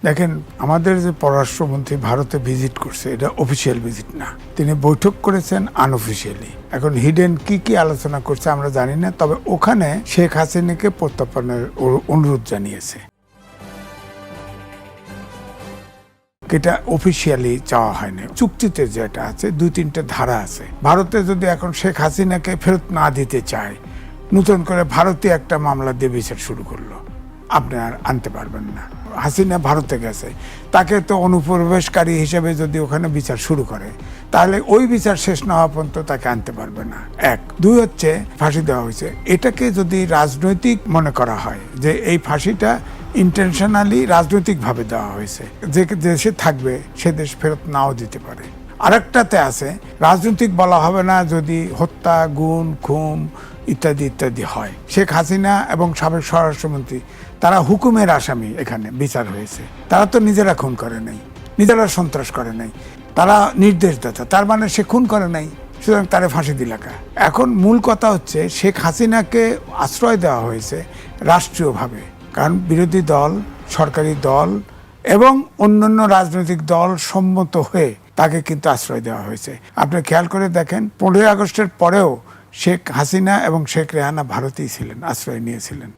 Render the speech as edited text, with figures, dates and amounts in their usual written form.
দেখেন, আমাদের যে পররাষ্ট্রমন্ত্রী ভারতে ভিজিট করছে, এটা অফিসিয়াল ভিজিট না। তিনি বৈঠক করেছেন আনঅফিসিয়ালি। এখন হিডেন কি কি আলোচনা করছে আমরা জানি না, তবে ওখানে শেখ হাসিনাকে প্রত্যার্পণের অনুরোধ জানিয়েছে। এটা অফিসিয়ালি চাওয়া হয়নি। চুক্তিতে যেটা আছে 2-3টে ধারা আছে। ভারতে যদি এখন শেখ হাসিনাকে ফেরত না দিতে চায়, নতুন করে ভারতীয় একটা মামলা দিয়ে বিচার শুরু করলো, আপনি আর আনতে পারবেন না। হাসিনা ভারতে গেছে, তাকে তো অনুপ্রবেশকারী হিসেবে যদি ওখানে বিচার শুরু করে, তাহলে ওই বিচার শেষ না হওয়া পর্যন্ত তাকে আনতে পারবে না। 1, 2 হচ্ছে ফাঁসি দেওয়া হয়েছে, এটাকে যদি রাজনৈতিক মনে করা হয় যে এই ফাঁসিটা ইন্টেনশনালি রাজনৈতিকভাবে দেওয়া হয়েছে, যে দেশে থাকবে সে দেশ ফেরত নাও দিতে পারে। আরেকটাতে আছে রাজনৈতিক বলা হবে না যদি হত্যা, গুম, খুন ইত্যাদি ইত্যাদি হয়। শেখ হাসিনা এবং সাবেক স্বরাষ্ট্রমন্ত্রী তারা হুকুমের আসামি, এখানে বিচার হয়েছে। তারা তো নিজেরা খুন করে নাই, নিজেরা সন্ত্রাস করে নাই, তারা নির্দেশদাতা, তার মানে সে খুন করে নাই, সুতরাং তারে ফাঁসি দিলাকা। এখন মূল কথা হচ্ছে শেখ হাসিনাকে আশ্রয় দেওয়া হয়েছে রাষ্ট্রীয়ভাবে, কারণ বিরোধী দল, সরকারি দল এবং অন্যান্য রাজনৈতিক দল সম্মত হয়ে তাকে কিন্তু আশ্রয় দেওয়া হয়েছে। আপনি খেয়াল করে দেখেন, 15ই আগস্টের পরেও শেখ হাসিনা এবং শেখ রেহানা ভারতেই ছিলেন, আশ্রয় নিয়েছিলেন।